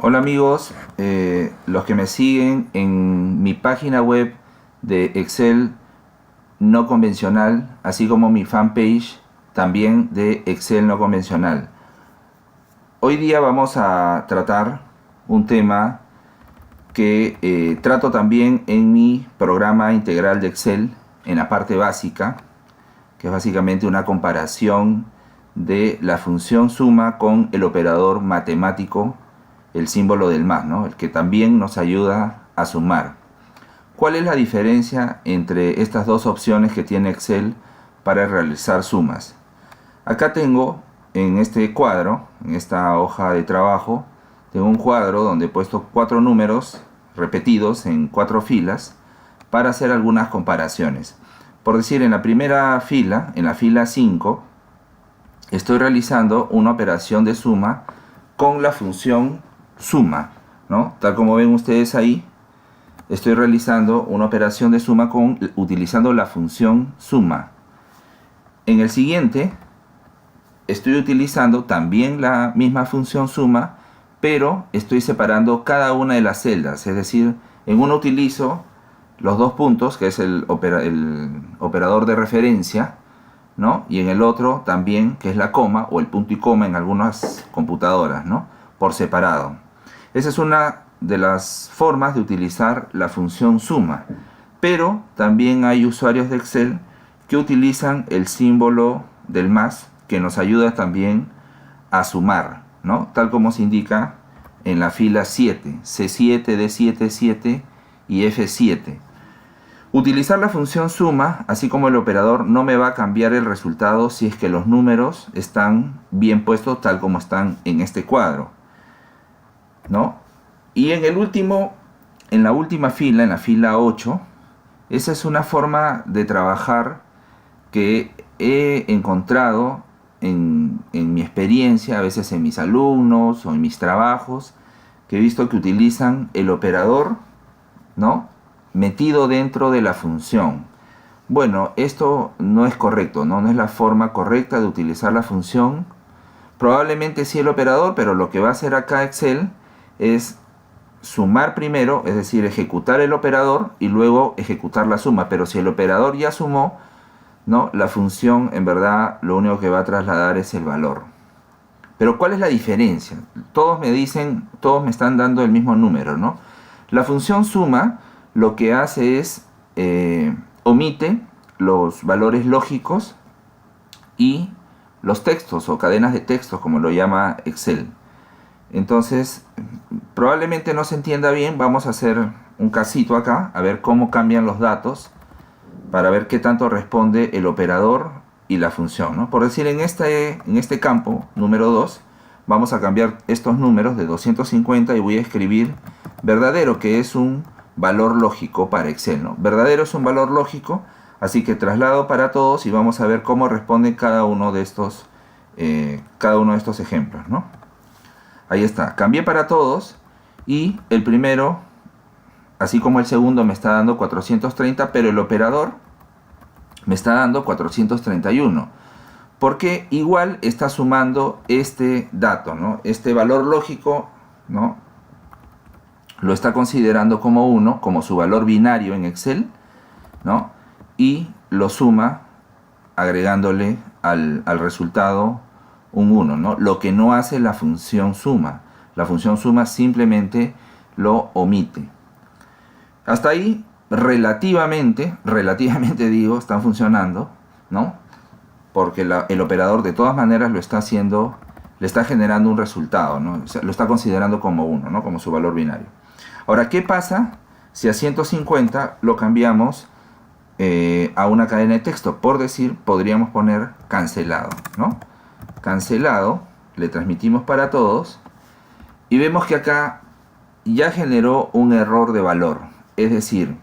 Hola amigos, los que me siguen en mi página web de Excel no convencional, así como mi fanpage también de Excel no convencional. Hoy día vamos a tratar un tema que trato también en mi programa integral de Excel, en la parte básica, que es básicamente una comparación de la función suma con el operador matemático, el símbolo del más, ¿no? El que también nos ayuda a sumar. ¿Cuál es la diferencia entre estas dos opciones que tiene Excel para realizar sumas? Acá tengo en este cuadro, en esta hoja de trabajo, tengo un cuadro donde he puesto 4 números repetidos en 4 filas para hacer algunas comparaciones. Por decir, en la primera fila, en la fila 5, estoy realizando una operación de suma con la función suma, ¿no? Tal como ven ustedes ahí, estoy realizando una operación de suma utilizando la función suma. En el siguiente, estoy utilizando también la misma función suma, pero estoy separando cada una de las celdas. Es decir, en uno utilizo los dos puntos, que es el operador de referencia, ¿no? Y en el otro también, que es la coma o el punto y coma en algunas computadoras, ¿no? Por separado. Esa es una de las formas de utilizar la función suma. Pero también hay usuarios de Excel que utilizan el símbolo del más, que nos ayuda también a sumar, ¿no? Tal como se indica en la fila 7, C7, D7, 7 y F7. Utilizar la función suma, así como el operador, no me va a cambiar el resultado si es que los números están bien puestos tal como están en este cuadro, ¿no? Y en la última fila, en la fila 8, esa es una forma de trabajar que he encontrado en mi experiencia, a veces en mis alumnos o en mis trabajos, que he visto que utilizan el operador, ¿no?, metido dentro de la función. Bueno, esto no es correcto, ¿no? No es la forma correcta de utilizar la función. Probablemente sí el operador, pero lo que va a hacer acá Excel es sumar primero, es decir, ejecutar el operador y luego ejecutar la suma. Pero si el operador ya sumó, ¿no?, la función en verdad lo único que va a trasladar es el valor. Pero ¿cuál es la diferencia? Todos me están dando el mismo número, ¿no? La función suma lo que hace es omite los valores lógicos y los textos o cadenas de textos, como lo llama Excel. Entonces, probablemente no se entienda bien. Vamos a hacer un casito acá, a ver cómo cambian los datos, para ver qué tanto responde el operador y la función, ¿no? Por decir, en este campo, número 2, vamos a cambiar estos números de 250 y voy a escribir verdadero, que es un valor lógico para Excel, ¿no? Verdadero es un valor lógico, así que traslado para todos y vamos a ver cómo responde cada uno de estos ejemplos, ¿no? Ahí está, cambié para todos y el primero, así como el segundo, me está dando 430, pero el operador me está dando 431. Porque igual está sumando este dato, ¿no? Este valor lógico, ¿no?, lo está considerando como 1, como su valor binario en Excel, ¿no? Y lo suma agregándole al resultado un 1, ¿no? Lo que no hace la función suma. La función suma simplemente lo omite. Hasta ahí, relativamente digo, están funcionando, ¿no? Porque el operador de todas maneras lo está haciendo, le está generando un resultado, ¿no? O sea, lo está considerando como 1, ¿no?, como su valor binario. Ahora, ¿qué pasa si a 150 lo cambiamos a una cadena de texto? Por decir, podríamos poner cancelado, ¿no? Cancelado, le transmitimos para todos y vemos que acá ya generó un error de valor. Es decir,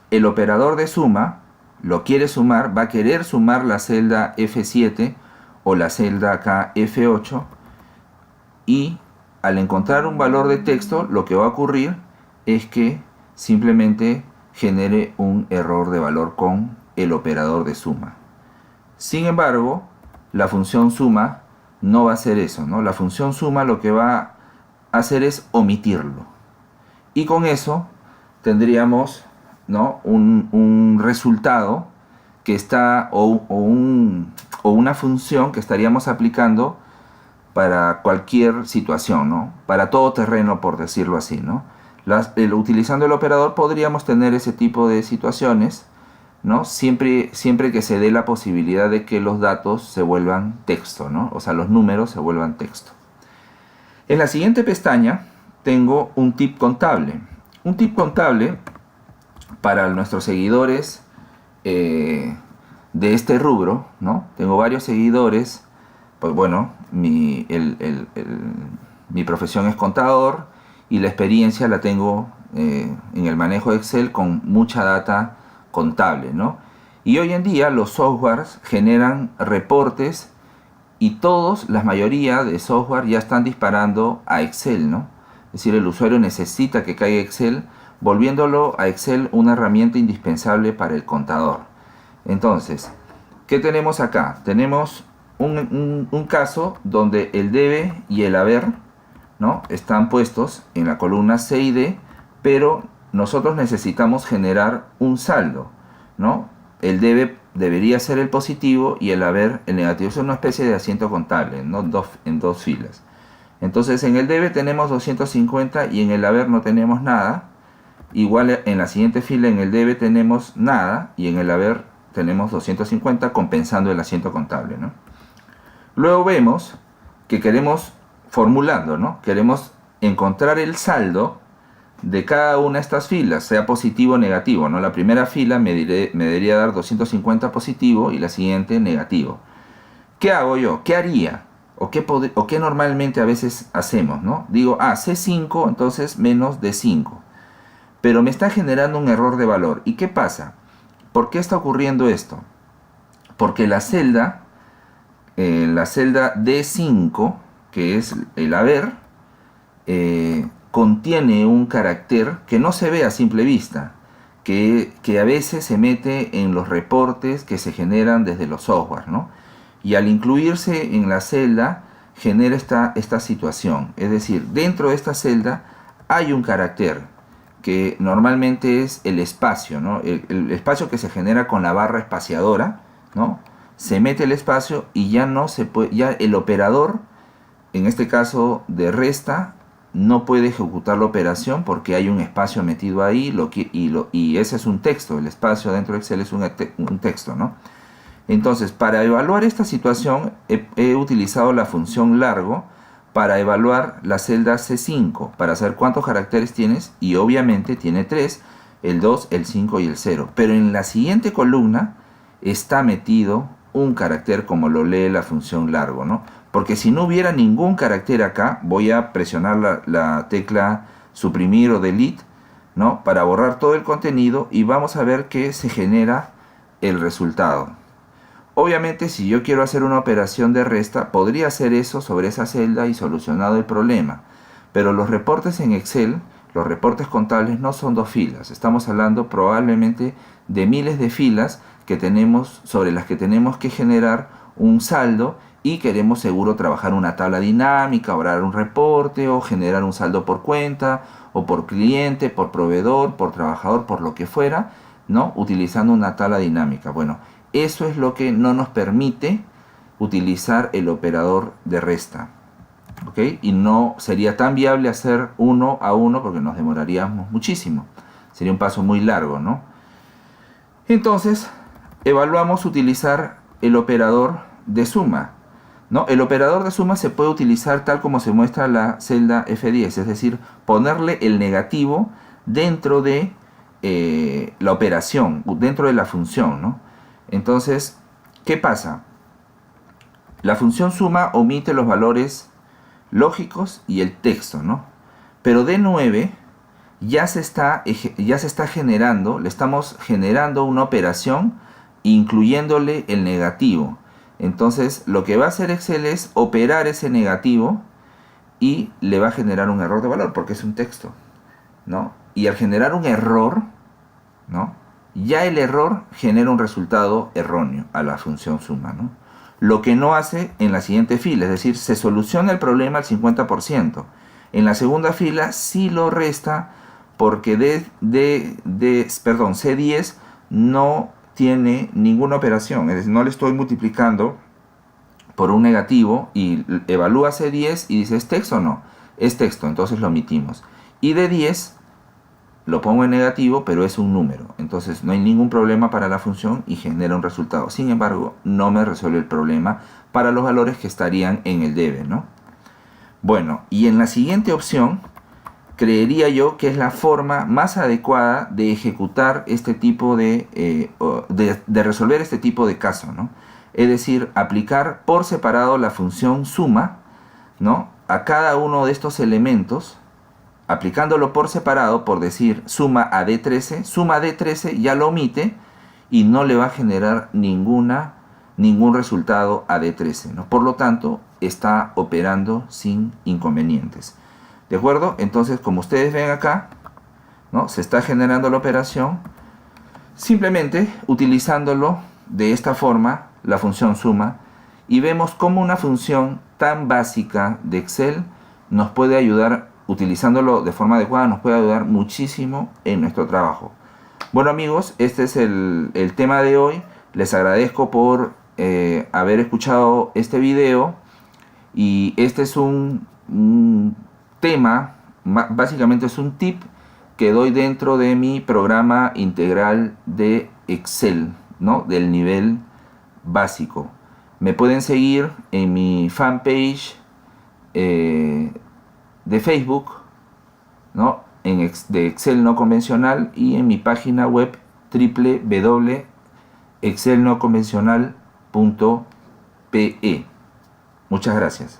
el operador de suma lo quiere sumar, va a querer sumar la celda F7 o la celda acá F8, y al encontrar un valor de texto, lo que va a ocurrir es que simplemente genere un error de valor con el operador de suma. Sin embargo, la función suma no va a hacer eso, ¿no? La función suma lo que va hacer es omitirlo. Y con eso tendríamos, ¿no?, un resultado que está, o una función que estaríamos aplicando para cualquier situación, ¿no? Para todo terreno, por decirlo así, ¿no? Utilizando el operador podríamos tener ese tipo de situaciones, ¿no? Siempre que se dé la posibilidad de que los datos se vuelvan texto, ¿no? O sea, los números se vuelvan texto. En la siguiente pestaña tengo un tip contable. Un tip contable para nuestros seguidores de este rubro, ¿no? Tengo varios seguidores. Pues bueno, mi profesión es contador y la experiencia la tengo en el manejo de Excel con mucha data contable, ¿no? Y hoy en día los softwares generan reportes y la mayoría de software ya están disparando a Excel, ¿no? Es decir, el usuario necesita que caiga Excel, volviéndolo a Excel una herramienta indispensable para el contador. Entonces, ¿qué tenemos acá? Tenemos un caso donde el debe y el haber, ¿no?, están puestos en la columna C y D, pero nosotros necesitamos generar un saldo, ¿no? El debe debería ser el positivo y el haber el negativo. Es una especie de asiento contable, ¿no?, en dos filas. Entonces en el debe tenemos 250 y en el haber no tenemos nada. Igual en la siguiente fila en el debe tenemos nada y en el haber tenemos 250, compensando el asiento contable, ¿no? Luego vemos que queremos, formulando, ¿no?, queremos encontrar el saldo de cada una de estas filas, sea positivo o negativo, ¿no? La primera fila me debería dar 250 positivo y la siguiente negativo. ¿Qué hago yo? ¿Qué haría? ¿O qué normalmente a veces hacemos, ¿no? Digo, C5, entonces menos D5. Pero me está generando un error de valor. ¿Y qué pasa? ¿Por qué está ocurriendo esto? Porque la celda D5, que es el haber, contiene un carácter que no se ve a simple vista, que a veces se mete en los reportes que se generan desde los software, ¿no? Y al incluirse en la celda genera esta situación. Es decir, dentro de esta celda hay un carácter que normalmente es el espacio, ¿no? El espacio que se genera con la barra espaciadora, ¿no? Se mete el espacio y ya no se puede, ya el operador, en este caso de resta, no puede ejecutar la operación porque hay un espacio metido ahí y ese es un texto. El espacio dentro de Excel es un texto, ¿no? Entonces, para evaluar esta situación he utilizado la función largo para evaluar la celda C5, para saber cuántos caracteres tienes, y obviamente tiene 3, el 2, el 5 y el 0. Pero en la siguiente columna está metido un carácter como lo lee la función largo, ¿no? Porque si no hubiera ningún carácter acá, voy a presionar la tecla suprimir o delete, ¿no?, para borrar todo el contenido, y vamos a ver que se genera el resultado. Obviamente, si yo quiero hacer una operación de resta, podría hacer eso sobre esa celda y solucionado el problema. Pero los reportes en Excel, los reportes contables, no son dos filas. Estamos hablando probablemente de miles de filas que tenemos, sobre las que tenemos que generar un saldo, y queremos seguro trabajar una tabla dinámica, obrar un reporte o generar un saldo por cuenta o por cliente, por proveedor, por trabajador, por lo que fuera, ¿no?, utilizando una tabla dinámica. Bueno, eso es lo que no nos permite utilizar el operador de resta, ¿ok? Y no sería tan viable hacer uno a uno porque nos demoraríamos muchísimo. Sería un paso muy largo, ¿no? Entonces, evaluamos utilizar el operador de suma, ¿no? El operador de suma se puede utilizar tal como se muestra la celda F10, es decir, ponerle el negativo dentro de la operación, dentro de la función, ¿no? Entonces, ¿qué pasa? La función suma omite los valores lógicos y el texto, ¿no? Pero D9 ya se está generando, le estamos generando una operación incluyéndole el negativo. Entonces, lo que va a hacer Excel es operar ese negativo y le va a generar un error de valor porque es un texto, ¿no? Y al generar un error, ¿no?, ya el error genera un resultado erróneo a la función suma, ¿no? Lo que no hace en la siguiente fila, es decir, se soluciona el problema al 50%. En la segunda fila sí lo resta porque C10 no tiene ninguna operación, es decir, no le estoy multiplicando por un negativo y evalúa C10 y dice, ¿es texto o no? Es texto, entonces lo omitimos. Y D10 lo pongo en negativo, pero es un número, entonces no hay ningún problema para la función y genera un resultado. Sin embargo, no me resuelve el problema para los valores que estarían en el debe, ¿no? Bueno, y en la siguiente opción, creería yo que es la forma más adecuada de ejecutar este tipo de resolver este tipo de caso, ¿no? Es decir, aplicar por separado la función suma, ¿no?, a cada uno de estos elementos, aplicándolo por separado, por decir suma a D13, suma a D13 ya lo omite y no le va a generar ningún resultado a D13, ¿no? Por lo tanto, está operando sin inconvenientes. ¿De acuerdo? Entonces, como ustedes ven acá, ¿no?, se está generando la operación simplemente utilizándolo de esta forma, la función suma, y vemos cómo una función tan básica de Excel nos puede ayudar, utilizándolo de forma adecuada, nos puede ayudar muchísimo en nuestro trabajo. Bueno amigos, este es el tema de hoy. Les agradezco por haber escuchado este video, y este es un tema, básicamente es un tip que doy dentro de mi programa integral de Excel, ¿no?, del nivel básico. Me pueden seguir en mi fanpage de Facebook, ¿no?, de Excel no convencional, y en mi página web www.excelnoconvencional.pe. Muchas gracias.